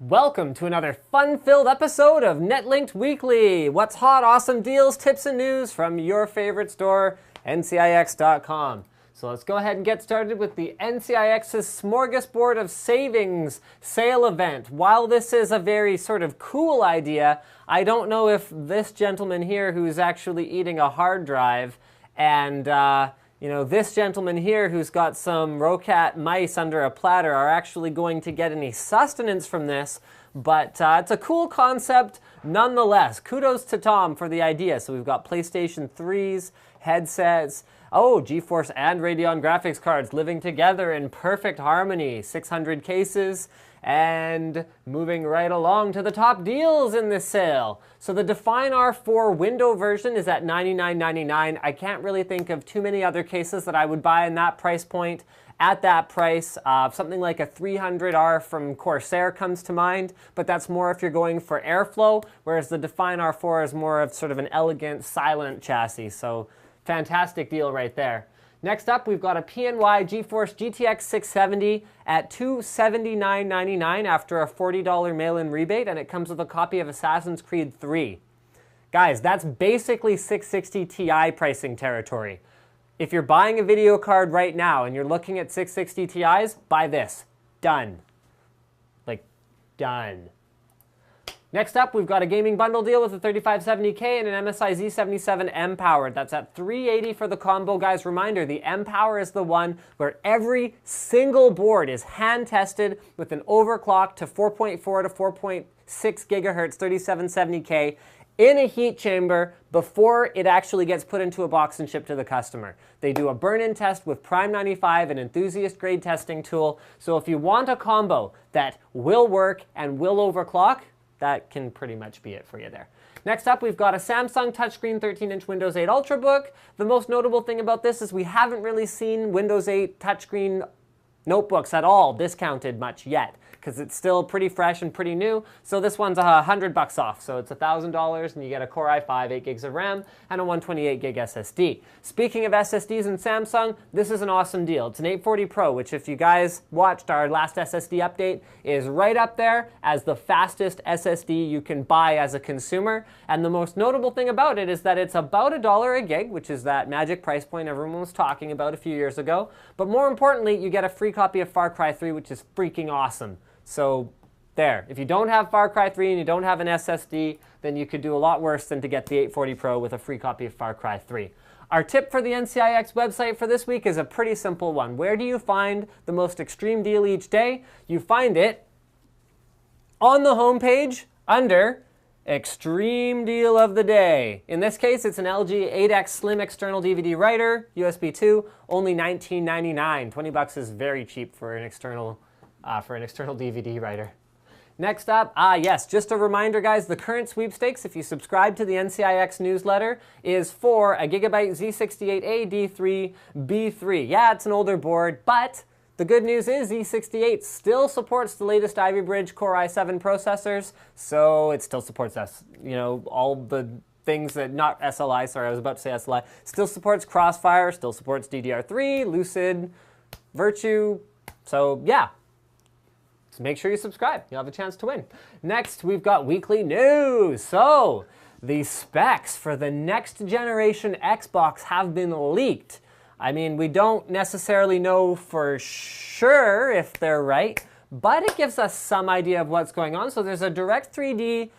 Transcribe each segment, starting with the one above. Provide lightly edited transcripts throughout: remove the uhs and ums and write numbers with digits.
Welcome to another fun-filled episode of Netlinked Weekly. What's hot, awesome deals, tips, and news from your favorite store, NCIX.com. So let's go ahead and get started with the NCIX's Smorgasbord of Savings sale event. While this is a very sort of cool idea, I don't know if this gentleman here who's actually eating a hard drive and this gentleman here who's got some Rocat mice under a platter are actually going to get any sustenance from this, but it's a cool concept nonetheless. Kudos to Tom for the idea. So we've got PlayStation 3s, headsets, GeForce and Radeon graphics cards living together in perfect harmony, 600 cases, and moving right along to the top deals in this sale. So the Define R4 window version is at $99.99. I can't really think of too many other cases that I would buy in that price point at that price. Something like a 300R from Corsair comes to mind, but that's more if you're going for airflow, whereas the Define R4 is more of sort of an elegant, silent chassis. So fantastic deal right there. Next up, we've got a PNY GeForce GTX 670 at $279.99 after a $40 mail-in rebate, and it comes with a copy of Assassin's Creed 3. Guys, that's basically 660 Ti pricing territory. If you're buying a video card right now and you're looking at 660 Ti's, buy this. Done. Like, done. Next up, we've got a gaming bundle deal with a 3570K and an MSI Z77 M-Powered. That's at $380 for the combo. Guys, reminder, the M-Power is the one where every single board is hand-tested with an overclock to 4.4 to 4.6 gigahertz 3770K in a heat chamber before it actually gets put into a box and shipped to the customer. They do a burn-in test with Prime 95, an enthusiast-grade testing tool. So if you want a combo that will work and will overclock, that can pretty much be it for you there. Next up, we've got a Samsung touchscreen 13-inch Windows 8 Ultrabook. The most notable thing about this is we haven't really seen Windows 8 touchscreen notebooks at all discounted much yet, because it's still pretty fresh and pretty new. So this one's $100 off. So it's $1,000 and you get a Core i5, 8 gigs of RAM, and a 128 gig SSD. Speaking of SSDs in Samsung, this is an awesome deal. It's an 840 Pro, which if you guys watched our last SSD update, is right up there as the fastest SSD you can buy as a consumer. And the most notable thing about it is that it's about $1 a gig, which is that magic price point everyone was talking about a few years ago. But more importantly, you get a free copy of Far Cry 3, which is freaking awesome. So there, if you don't have Far Cry 3 and you don't have an SSD, then you could do a lot worse than to get the 840 Pro with a free copy of Far Cry 3. Our tip for the NCIX website for this week is a pretty simple one. Where do you find the most extreme deal each day? You find it on the homepage under Extreme Deal of the Day. In this case, it's an LG 8X Slim external DVD writer, USB 2, only $19.99. 20 bucks is very cheap for an external DVD writer. Next up, yes, just a reminder, guys, the current sweepstakes, if you subscribe to the NCIX newsletter, is for a Gigabyte Z68A D3B3. Yeah, it's an older board, but the good news is Z68 still supports the latest Ivy Bridge Core i7 processors, so it still supports all the things that, not SLI, sorry, I was about to say SLI, still supports Crossfire, still supports DDR3, Lucid, Virtue, so yeah. So make sure you subscribe. You'll have a chance to win. Next, we've got weekly news. So the specs for the next generation Xbox have been leaked. I mean, we don't necessarily know for sure if they're right, but it gives us some idea of what's going on. So there's a Direct 3D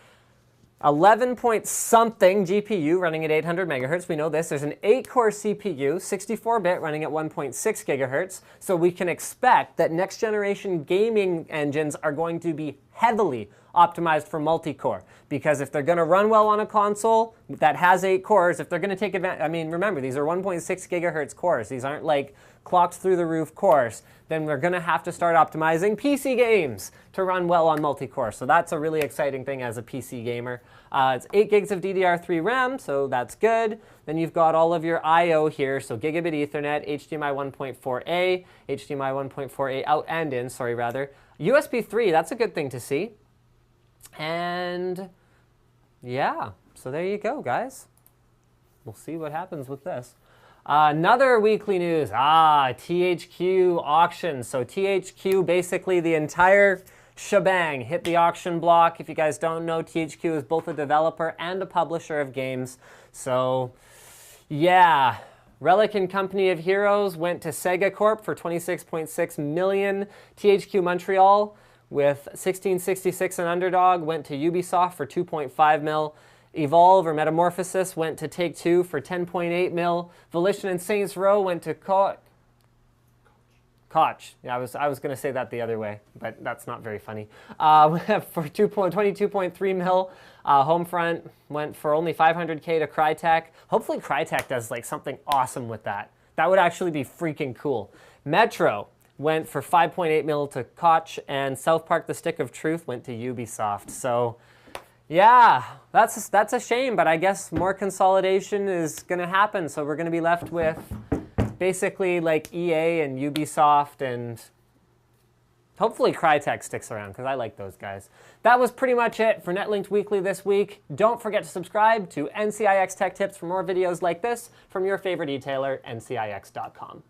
11 point something GPU running at 800 megahertz. We know this. There's an 8-core CPU, 64-bit, running at 1.6 gigahertz. So we can expect that next generation gaming engines are going to be heavily optimized for multi-core. Because if they're going to run well on a console that has 8 cores, if they're going to take advantage, I mean, remember, these are 1.6 gigahertz cores. These aren't like clocked through the roof cores. Then we're going to have to start optimizing PC games to run well on multi-core. So that's a really exciting thing as a PC gamer. It's 8 gigs of DDR3 RAM, so that's good. Then you've got all of your I/O here, so gigabit Ethernet, HDMI 1.4a, HDMI 1.4a out and in, USB 3, that's a good thing to see. And yeah, so there you go, guys. We'll see what happens with this. Another weekly news, THQ auction. So THQ, basically the entire shebang hit the auction block. If you guys don't know, THQ is both a developer and a publisher of games. So, yeah. Relic and Company of Heroes went to Sega Corp for $26.6 million. THQ Montreal with 1666 and Underdog went to Ubisoft for $2.5 million. Evolve or Metamorphosis went to Take-Two for $10.8 million. Volition and Saints Row went to Koch. Yeah, I was going to say that the other way, but that's not very funny. For $22.3 million. Homefront went for only $500K to Crytek. Hopefully Crytek does like something awesome with that. That would actually be freaking cool. Metro went for $5.8 million to Koch, and South Park: The Stick of Truth went to Ubisoft. So, yeah, that's a shame, but I guess more consolidation is going to happen. So we're going to be left with basically like EA and Ubisoft, and hopefully Crytek sticks around because I like those guys. That was pretty much it for Netlinked Weekly this week. Don't forget to subscribe to NCIX Tech Tips for more videos like this from your favorite e-tailer, NCIX.com.